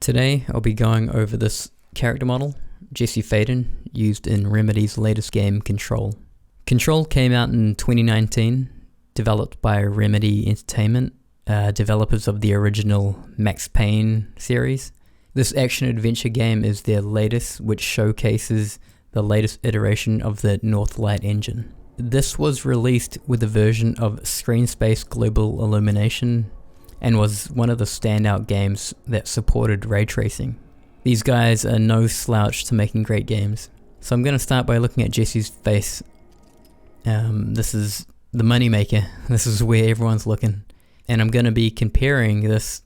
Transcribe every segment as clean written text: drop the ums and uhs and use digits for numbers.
Today I'll be going over this character model, Jesse Faden, used in Remedy's latest game, Control. Control came out in 2019, developed by Remedy Entertainment, developers of the original Max Payne series. This action-adventure game is their latest, which showcases the latest iteration of the Northlight engine. This was released with a version of Screen Space Global Illumination and was one of the standout games that supported ray tracing. These guys are no slouch to making great games. So I'm going to start by looking at Jesse's face. This is the moneymaker. This is where everyone's looking. And I'm going to be comparing this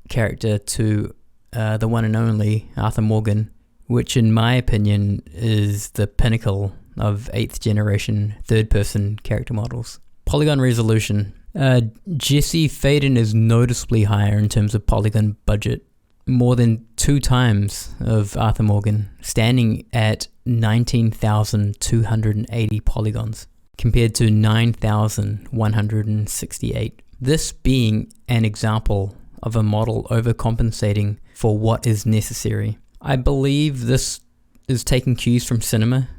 character to the one and only Arthur Morgan, which in my opinion is the pinnacle of 8th generation third-person character models. Polygon resolution. Jesse Faden is noticeably higher in terms of polygon budget, more than 2 times of Arthur Morgan, standing at 19,280 polygons compared to 9,168. This being an example of a model overcompensating for what is necessary. I believe this is taking cues from cinema.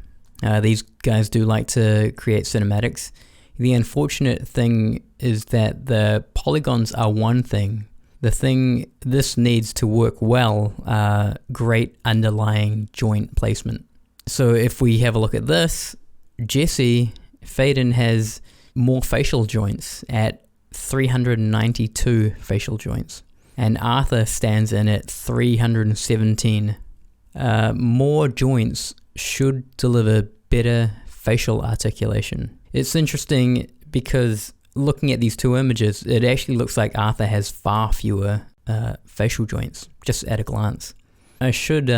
These guys do like to create cinematics. The unfortunate thing is that the polygons are one thing. The thing this needs to work well are great underlying joint placement. So if we have a look at this, Jesse Faden has more facial joints at 392 facial joints, and Arthur stands in at 317. More joints should deliver better facial articulation. It's interesting because looking at these two images, it actually looks like Arthur has far fewer facial joints, just at a glance. I should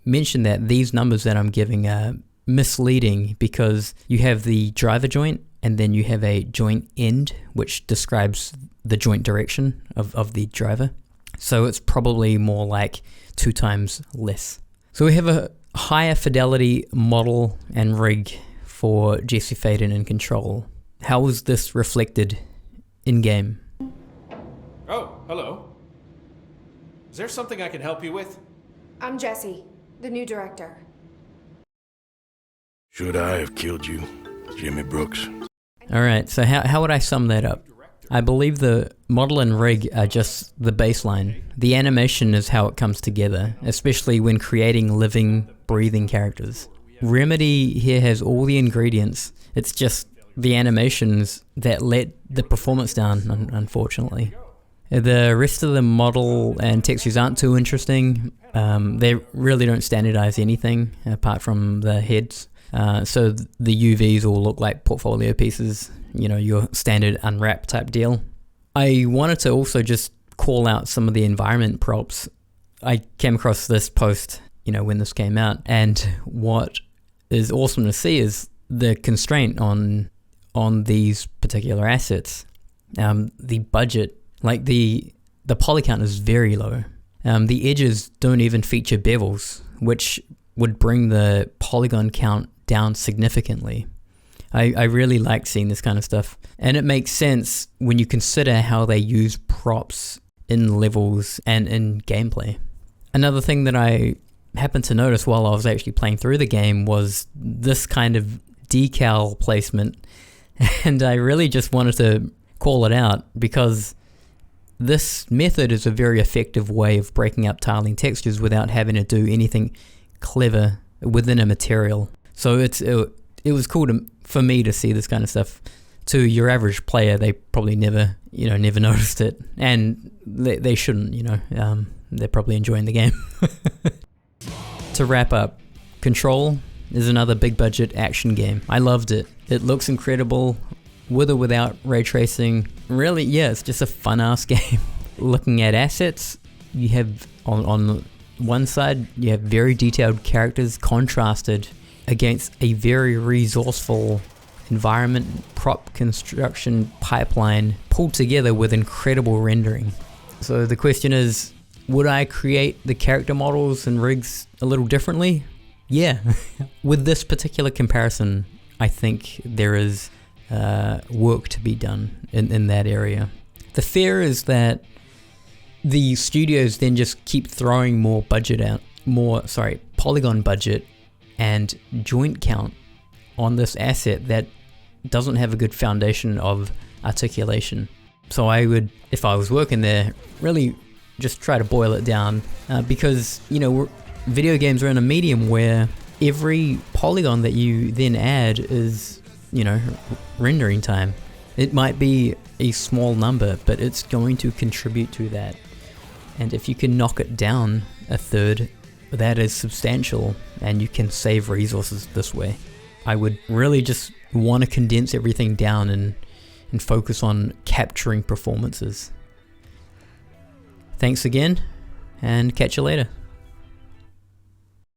mention that these numbers that I'm giving are misleading because you have the driver joint and then you have a joint end, which describes the joint direction of the driver. So it's probably more like 2 times less. So we have a higher fidelity model and rig for Jesse Faden in Control. How was this reflected in-game? Oh, hello. Is there something I can help you with? I'm Jesse, the new director. Should I have killed you, Jimmy Brooks? Alright, so how would I sum that up? I believe the model and rig are just the baseline. The animation is how it comes together, especially when creating living, breathing characters. Remedy here has all the ingredients. It's just the animations that let the performance down, unfortunately. The rest of the model and textures aren't too interesting. They really don't standardize anything apart from the heads. So the UVs all look like portfolio pieces, you know, your standard unwrap type deal. I wanted to also just call out some of the environment props. I came across this post, you know, when this came out, and what is awesome to see is the constraint on these particular assets. The budget, like the poly count is very low. The edges don't even feature bevels, which would bring the polygon count down significantly. I really like seeing this kind of stuff, and it makes sense when you consider how they use props in levels and in gameplay. Another thing that I happened to notice while I was actually playing through the game was this kind of decal placement, and I really just wanted to call it out because this method is a very effective way of breaking up tiling textures without having to do anything clever within a material. So it was cool for me to see this kind of stuff. To your average player, they probably never noticed it, and they shouldn't, they're probably enjoying the game. To wrap up, Control is another big budget action game. I loved it. It looks incredible with or without ray tracing. Really, yeah, it's just a fun ass game. Looking at assets, you have on one side, you have very detailed characters contrasted against a very resourceful environment, prop construction pipeline pulled together with incredible rendering. So the question is, would I create the character models and rigs a little differently? Yeah. With this particular comparison, I think there is work to be done in that area. The fear is that the studios then just keep throwing more polygon budget and joint count on this asset that doesn't have a good foundation of articulation. So I would, if I was working there, really just try to boil it down, because, you know, video games are in a medium where every polygon that you then add is, you know, rendering time. It might be a small number, but it's going to contribute to that. And if you can knock it down a third, that is substantial, and you can save resources this way. I would really just want to condense everything down and focus on capturing performances. Thanks again, and catch you later.